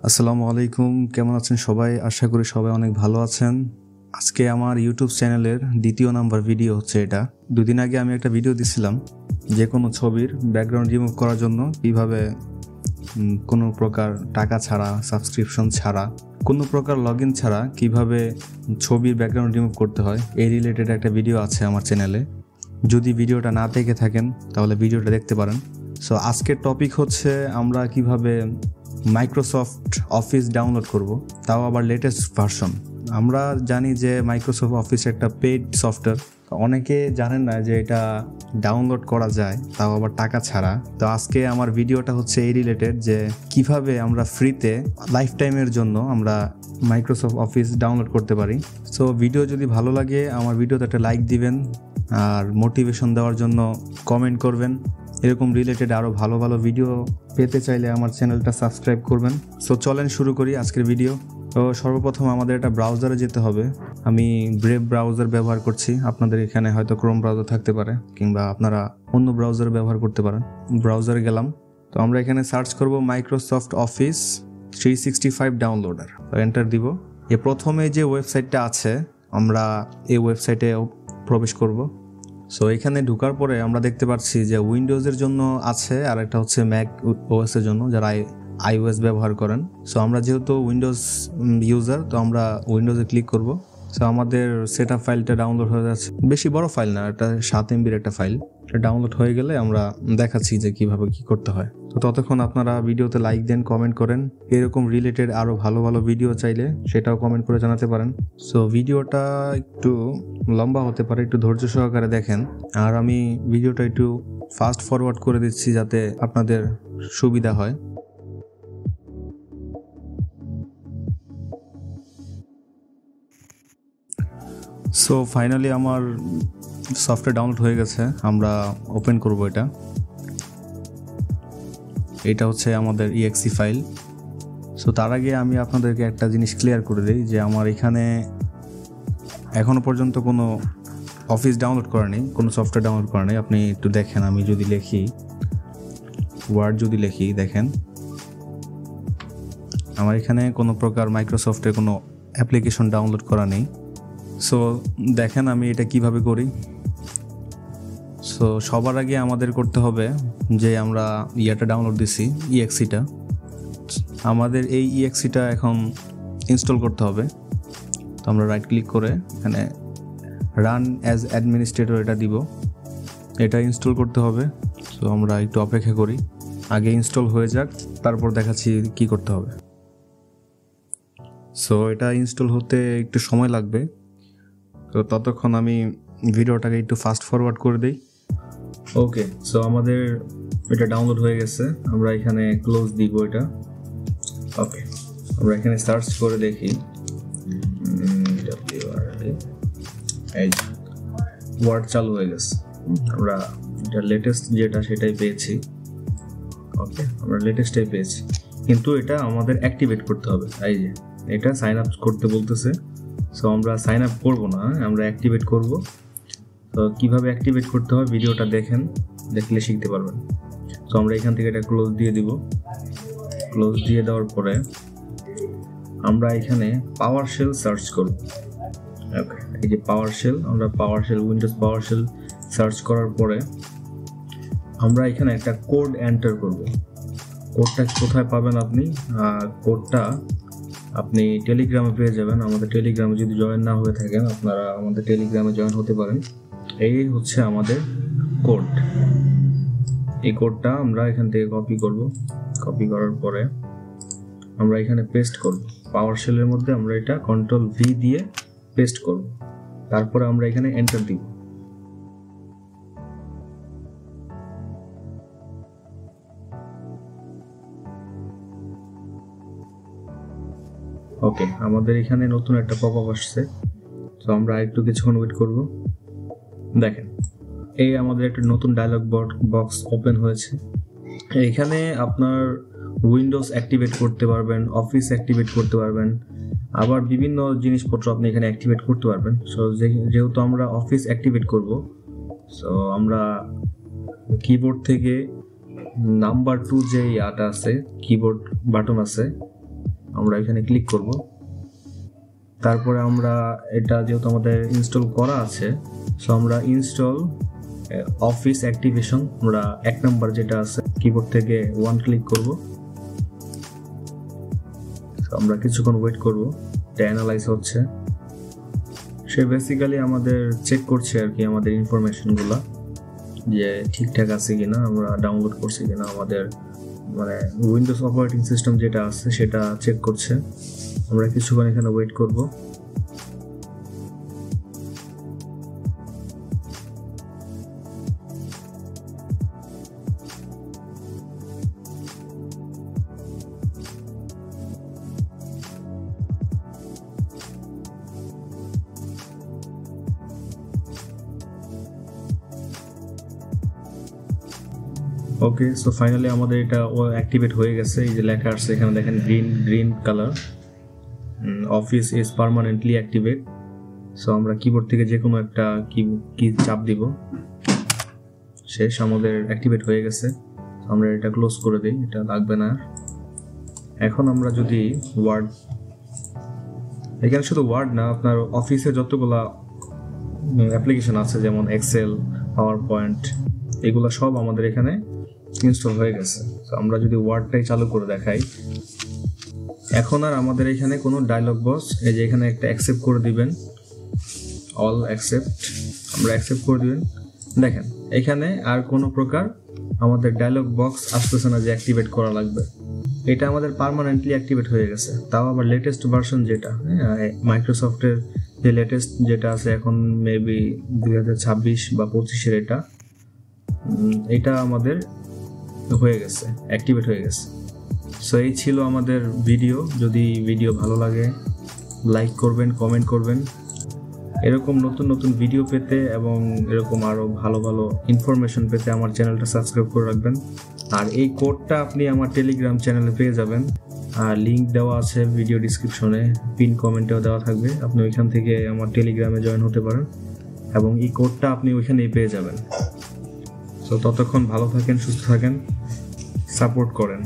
আসসালামু আলাইকুম, কেমন আছেন সবাই? আশা করি সবাই অনেক ভালো আছেন। আজকে আমার ইউটিউব চ্যানেলের দ্বিতীয় নাম্বার ভিডিও হচ্ছে এটা। দুদিন আগে আমি একটা ভিডিও দিছিলাম যে কোনো ছবির ব্যাকগ্রাউন্ড রিমুভ করার জন্য কিভাবে কোনো প্রকার টাকা ছাড়া, সাবস্ক্রিপশন ছাড়া, কোনো প্রকার লগ ইন ছাড়া কিভাবে ছবির ব্যাকগ্রাউন্ড রিমুভ করতে হয় এই রিলেটেড একটা ভিডিও আছে আমার চ্যানেলে। যদি ভিডিওটা না দেখে থাকেন তাহলে ভিডিওটা দেখতে পারেন। সো আজকের টপিক হচ্ছে আমরা কিভাবে মাইক্রোসফট অফিস ডাউনলোড করব, তাও আবার লেটেস্ট ভার্সন। আমরা জানি যে মাইক্রোসফট অফিস একটা পেইড সফটওয়্যার, অনেকে জানেন না যে এটা ডাউনলোড করা যায়, তাও আবার টাকা ছাড়া। তো আজকে আমার ভিডিওটা হচ্ছে এই রিলেটেড যে কিভাবে আমরা ফ্রিতে লাইফ টাইমের জন্য আমরা মাইক্রোসফট অফিস ডাউনলোড করতে পারি। সো ভিডিও যদি ভালো লাগে আমার ভিডিওতে একটা লাইক দিবেন, আর মোটিভেশন দেওয়ার জন্য কমেন্ট করবেন। এরকম রিলেটেড আরও ভালো ভালো ভিডিও পেতে চাইলে আমার চ্যানেলটা সাবস্ক্রাইব করবেন। সো চলেন শুরু করি আজকের ভিডিও। তো সর্বপ্রথম আমাদের একটা ব্রাউজারে যেতে হবে। আমি ব্রেভ ব্রাউজার ব্যবহার করছি, আপনাদের এখানে হয়তো ক্রোম ব্রাউজার থাকতে পারে, কিংবা আপনারা অন্য ব্রাউজার ব্যবহার করতে পারেন। ব্রাউজারে গেলাম, তো আমরা এখানে সার্চ করব মাইক্রোসফট অফিস 365 ডাউনলোডার, এন্টার দিব। প্রথমে যে ওয়েবসাইটটা আছে আমরা এই ওয়েবসাইটে প্রবেশ করব। সো এখানে ঢোকার পরে আমরা দেখতে পাচ্ছি যে উইন্ডোজের জন্য আছে, আর একটা হচ্ছে ম্যাক ওএস এর জন্য, যারা আইওএস ব্যবহার করেন। সো আমরা যেহেতু উইন্ডোজ ইউজার, তো আমরা উইন্ডোজে ক্লিক করব। সো আমাদের সেটআপ ফাইলটা ডাউনলোড হয়ে যাচ্ছে। বেশি বড় ফাইল না, এটা 7 MBর একটা ফাইল। এটা ডাউনলোড হয়ে গেলে আমরা দেখাচ্ছি যে কিভাবে কি করতে হয়। তো ততক্ষণ আপনারা ভিডিওতে লাইক দেন, কমেন্ট করেন। এরকম রিলেটেড আরও ভালো ভালো ভিডিও চাইলে সেটাও কমেন্ট করে জানাতে পারেন। সো ভিডিওটা একটু লম্বা হতে পারে, একটু ধৈর্য সহকারে দেখেন। আর আমি ভিডিওটা একটু ফাস্ট ফরওয়ার্ড করে দিচ্ছি যাতে আপনাদের সুবিধা হয়। সো ফাইনালি আমার সফটওয়্যার ডাউনলোড হয়ে গেছে। আমরা ওপেন করব এটা। এটা হচ্ছে আমাদের EXE ফাইল। সো তার আগে আমি আপনাদেরকে একটা জিনিস ক্লিয়ার করে দিই যে আমার এখানে এখনও পর্যন্ত কোনো অফিস ডাউনলোড করা নেই, কোনো সফটওয়্যার ডাউনলোড করা নেই। আপনি একটু দেখেন, আমি যদি লিখি ওয়ার্ড, যদি লিখি দেখেন আমার এখানে কোনো প্রকার মাইক্রোসফটের কোনো অ্যাপ্লিকেশন ডাউনলোড করা নেই। সো দেখেন আমি এটা কিভাবে করি। সো সবার আগে আমাদের করতে হবে যে আমরা ইয়েটা ডাউনলোড দিছি, EXEটা। আমাদের এই EXEটা এখন ইনস্টল করতে হবে। তো আমরা রাইট ক্লিক করে এখানে রান অ্যাজ অ্যাডমিনিস্ট্রেটর এটা দিব। এটা ইনস্টল করতে হবে। সো আমরা একটু অপেক্ষা করি, আগে ইনস্টল হয়ে যাক, তারপর দেখাচ্ছি কি করতে হবে। সো এটা ইনস্টল হতে একটু সময় লাগবে, তো ততক্ষণ আমি ভিডিওটাকে একটু ফাস্ট ফরওয়ার্ড করে দিই। ওকে, সো আমাদের এটা ডাউনলোড হয়ে গেছে। আমরা এখানে ক্লোজ দিব এটা। ওকে, আমরা এখানে সার্চ করে দেখি ওয়ার্ড চালু হয়ে গেছে। আমরা এটা লেটেস্ট যেটা সেটাই পেয়েছি। ওকে, আমরা লেটেস্টটাই পেয়েছি, কিন্তু এটা আমাদের অ্যাক্টিভেট করতে হবে। এই যে এটা সাইন আপ করতে বলতেছে। সো আমরা সাইন আপ করবো না, আমরা অ্যাক্টিভেট করব। তো কীভাবে অ্যাক্টিভেট করতে হয় ভিডিওটা দেখেন, দেখলে শিখতে পারবেন। তো আমরা এখান থেকে এটা ক্লোজ দিয়ে দিব। ক্লোজ দিয়ে দেওয়ার পরে আমরা এখানে পাওয়ারশেল সার্চ করব। ওকে, এই যে পাওয়ারশেল, আমরা পাওয়ারশেল, উইন্ডোজ পাওয়ারশেল সার্চ করার পরে আমরা এখানে একটা কোড এন্টার করব। কোডটা কোথায় পাবেন আপনি? কোডটা আপনি টেলিগ্রামে পেয়ে যাবেন। আমাদের টেলিগ্রামে যদি জয়েন না হয়ে থাকেন, আপনারা আমাদের টেলিগ্রামে জয়েন হতে পারেন। এই হচ্ছে আমাদের কোড। এই কোডটা আমরা এখান থেকে কপি করব। কপি করার পরে আমরা এখানে পেস্ট করব। পাওয়ারশেলের মধ্যে আমরা এটা Ctrl+V দিয়ে পেস্ট করব। তারপরে আমরা এখানে এন্টার দিব। ওকে, আমাদের এখানে নতুন একটা পপআপ আসছে। তো আমরা একটু কিছুক্ষণ ওয়েট করব। দেখেন এই আমাদের একটা নতুন ডায়লগ বক্স ওপেন হয়েছে। এখানে আপনার উইন্ডোজ অ্যাক্টিভেট করতে পারবেন, অফিস অ্যাক্টিভেট করতে পারবেন, আবার বিভিন্ন জিনিসপত্র আপনি এখানে অ্যাক্টিভেট করতে পারবেন। সো যেহেতু আমরা অফিস অ্যাক্টিভেট করব, সো আমরা কিবোর্ড থেকে নাম্বার 2 যে ইয়াটা আছে, কিবোর্ড বাটন আছে, আমরা এখানে ক্লিক করব। তারপরে আমরা এটা যেহেতু আমাদের ইনস্টল করা আছে, সো আমরা ইনস্টল অফিস অ্যাক্টিভেশন, আমরা 1 নাম্বার যেটা আছে কিবোর্ড থেকে 1 ক্লিক করব। আমরা কিছুক্ষণ ওয়েট করব, এটা অ্যানালাইজ হচ্ছে। সে বেসিক্যালি আমাদের চেক করছে আর কি আমাদের ইনফরমেশনগুলো যে ঠিকঠাক আছে কিনা, আমরা ডাউনলোড করছি কিনা, আমাদের মানে উইন্ডোজ অপারেটিং সিস্টেম যেটা আছে সেটা চেক করছে। আমরা কিছুক্ষণ এখানে ওয়েট করব। ওকে, সো ফাইনালি আমাদের এটা অ্যাক্টিভেট হয়ে গেছে। এই যে লেখা আসছে এখানে দেখেন green colour, office is permanently activate. So আমরা কিবোর্ড থেকে যে কোনো একটা কি চাপ দিব, শেষ, আমাদের অ্যাক্টিভেট হয়ে গেছে। আমরা এটা ক্লোজ করে দিই, এটা লাগবে না। এখন আমরা যদি ওয়ার্ড, এখানে শুধু ওয়ার্ড না, আপনার অফিসে যতগুলা অ্যাপ্লিকেশন আছে যেমন এক্সেল, পাওয়ার পয়েন্ট, এগুলো সব আমাদের এখানে ইনস্টল হয়ে গেছে। তো আমরা যদি ওয়ার্ডটাই চালু করে দেখাই, এখন আর আমাদের এখানে কোনো ডায়লগ বক্স, এই যে এখানে একটা অ্যাকসেপ্ট করে দিবেন, অল অ্যাকসেপ্ট, আমরা অ্যাকসেপ্ট করে দিবেন। দেখেন এখানে আর কোনো প্রকার আমাদের ডায়লগ বক্স আসতেছে না যে অ্যাক্টিভেট করা লাগবে, এটা আমাদের পার্মানেন্টলি অ্যাক্টিভেট হয়ে গেছে। তাও আবার লেটেস্ট ভার্সন যেটা, মাইক্রোসফটের যে লেটেস্ট যেটা আছে এখন মেবি 2026 বা 25-এর, এটা আমাদের হয়ে গেছে, অ্যাক্টিভেট হয়ে গেছে। সো এই ছিল আমাদের ভিডিও। যদি ভিডিও ভালো লাগে লাইক করবেন, কমেন্ট করবেন। এরকম নতুন নতুন ভিডিও পেতে এবং এরকম আরও ভালো ভালো ইনফরমেশন পেতে আমার চ্যানেলটা সাবস্ক্রাইব করে রাখবেন। আর এই কোডটা আপনি আমার টেলিগ্রাম চ্যানেলে পেয়ে যাবেন, আর লিঙ্ক দেওয়া আছে ভিডিও ডিসক্রিপশনে, পিন কমেন্টেও দেওয়া থাকবে। আপনি ওইখান থেকে আমার টেলিগ্রামে জয়েন হতে পারেন এবং এই কোডটা আপনি ওইখানেই পেয়ে যাবেন। তো ততক্ষণ ভালো থাকেন, সুস্থ থাকেন, সাপোর্ট করেন।